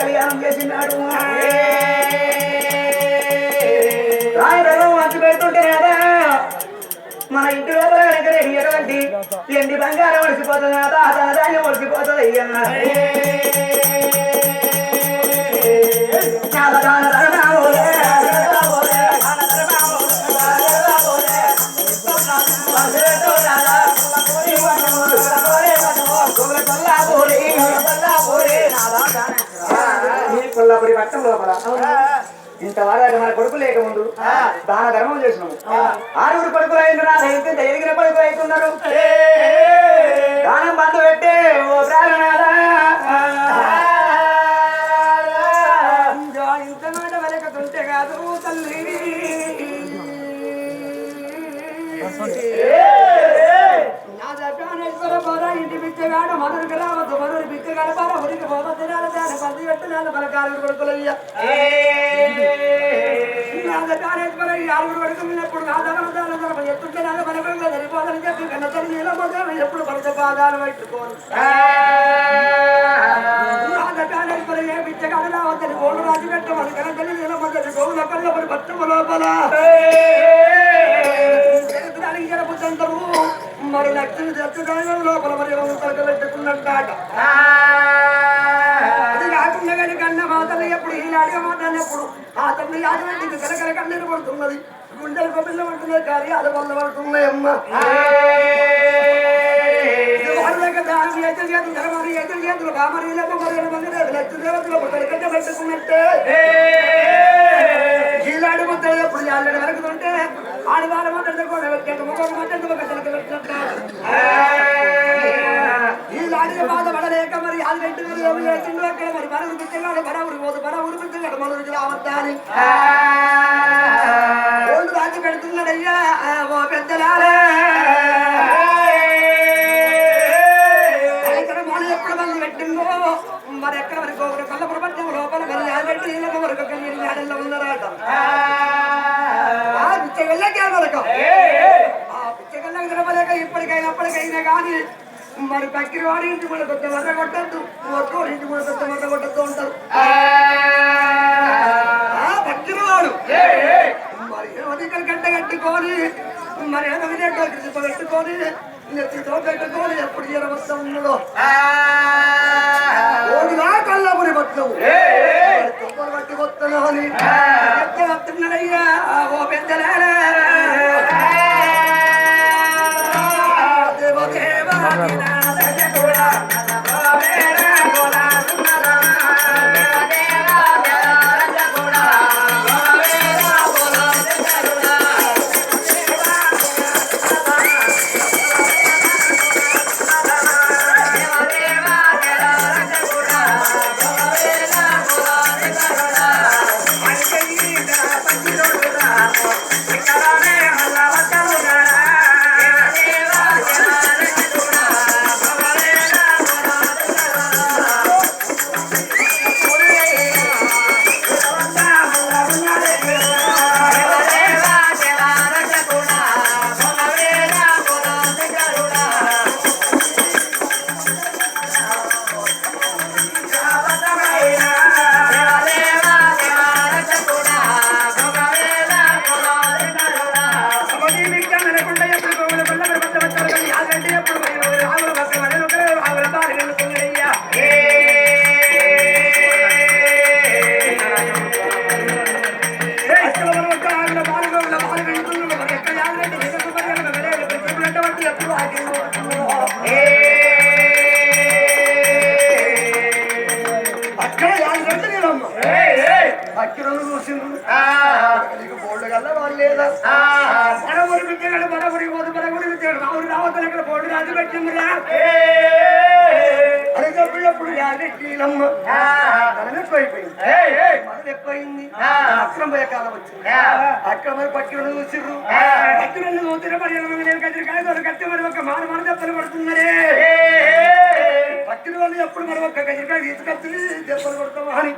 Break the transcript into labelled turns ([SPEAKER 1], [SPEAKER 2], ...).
[SPEAKER 1] కళ్యాణం చేసినాడు రాయడం మంచి పెడుతుంటే మన ఇంటి లోపల ఎటువంటి ఎండి బంగారం ఒడిసిపోతుంది తన ధాన్యం ఒడిసిపోతుంది అయ్యన్నా కొల్లాపురి పట్టం లోపల ఇంతవరకు మన కొడుకు లేకముందు దాన ధర్మం చేసినాము 6 కొడుకులు అయిన నా దైత్యం ఎదిగిన కొడుకులు అవుతున్నారు దానం బంధు పెట్టే ఓ ప్రాణనాదా ఇంత మాట వెలకతుంటే కాదు తల్లి ఇంటి పిచ్చగాడు మధురికి రావద్దు మధురి పిచ్చగాడు బాగా ఉరికి పోవద్దు దాని పది పెట్టినాను మన కాలుగు కొడుకులయ్యా ఆరుగురు పడుకున్నప్పుడు నా దమన ఎత్తుంటే నాకు మనకంగా సరిపోదని చెప్పి కన్న తల్లి నీళ్ళ ఎప్పుడు పడిత పాదాలు పెట్టుకోను ఏ పిచ్చగాడు రావద్దని గోళ్ళు రాజు పెట్టమని కన్న తల్లి నీళ్ళ మొదటి గోవుల కళ్ళపడి పట్టము లోపల బుద్ధంతరు మరి లక్ష్మి చచ్చుదానం లోపల మరి తలక పెట్టుకున్నట్టాట అది కాకుండా కానీ కన్న మాతలు ఎప్పుడు ఈనాడిగా మాట్లాడినప్పుడు ఆ తల్లి యాజమాన్యం కలకల కన్నీరు పడుతున్నది గుండెలు కొబ్బిళ్ళు పడుతున్నాయి కానీ అది వల్ల పడుతున్నాయి అమ్మ ఎదురు చేతులు కామరీలకు మరి లక్ష దేవతలు తలకట్ట పెట్టుకున్నట్టే ఈనాడు ముద్ద ఎప్పుడు ఆల్రెడీ వరకుతుంటే ఆడవాళ్ళ మాట్లాడితే కూడా పెట్టాడు మొగోడు మాట్లాడితే ఒక తలక పెట్టినట్టు ఈ లాడిగా బాధపడలేక మరి అది రెండు వేలు అక్కడ మరి బరవురు పిచ్చగాడు బరవురు పోదు బరవురు పిచ్చగాడు మనకి రావద్దా అని ఓళ్ళు రాజు పెడుతున్నాడయ్యా ఓ పెద్దలారా ఎప్పుడు మంది పెట్టిందో మరి ఎక్కడ వరకు ఒకరు కళ్ళపుర పట్టం లోపల మరి ఆల్రెడీ నీళ్ళ వరకు కలిగిన ఆడల్లో ఉన్నారట పిచ్చగల్లకే వరకు ఆ పిచ్చగల్లకి తినలేక ఇప్పటికైనా కానీ మరి పక్కిరి వాడి ఇంటి కూడా కొత్త వద్ద కొట్టద్దు ఒక్కో ఇంటి కూడా కొత్త వద్ద కొట్టద్దు ఉంటారు పక్కిరి వాడు మరి గంట కట్టుకొని మరి పెట్టుకొని నెత్తితో పెట్టుకొని ఎప్పుడు ఎరవస్తా ఉన్నాడో కళ్ళపురి పట్టవు తుప్పలు పట్టి వస్తాను అని వస్తున్నాడయ్యా ఓ పెద్దలారా అక్కిరలు చూసింది బోర్డు కల్లా వాళ్ళు లేదా బడగుడి పిచ్చాడు బడగుడి పోదు బడగుడి పిచ్చాడు రావుడు రావద్దు ఇక్కడ బోర్డు రాజు పెట్టింది అని చెప్పినప్పుడు యాదమ్మ ఎక్కువైపోయింది మనది ఎక్కువైంది అక్రమ పోయే కాలం వచ్చింది అక్కడ మరి పక్కిరలు చూసిర్రు పక్కిరలు చూసిన మరి కత్తిరికాయ కత్తి మరి ఒక మన దెబ్బలు పడుతుందరే పక్కిన వాళ్ళు ఎప్పుడు మరి ఒక్క కత్తిరికాయ తీసుకొచ్చి దెబ్బలు కొడతామా అని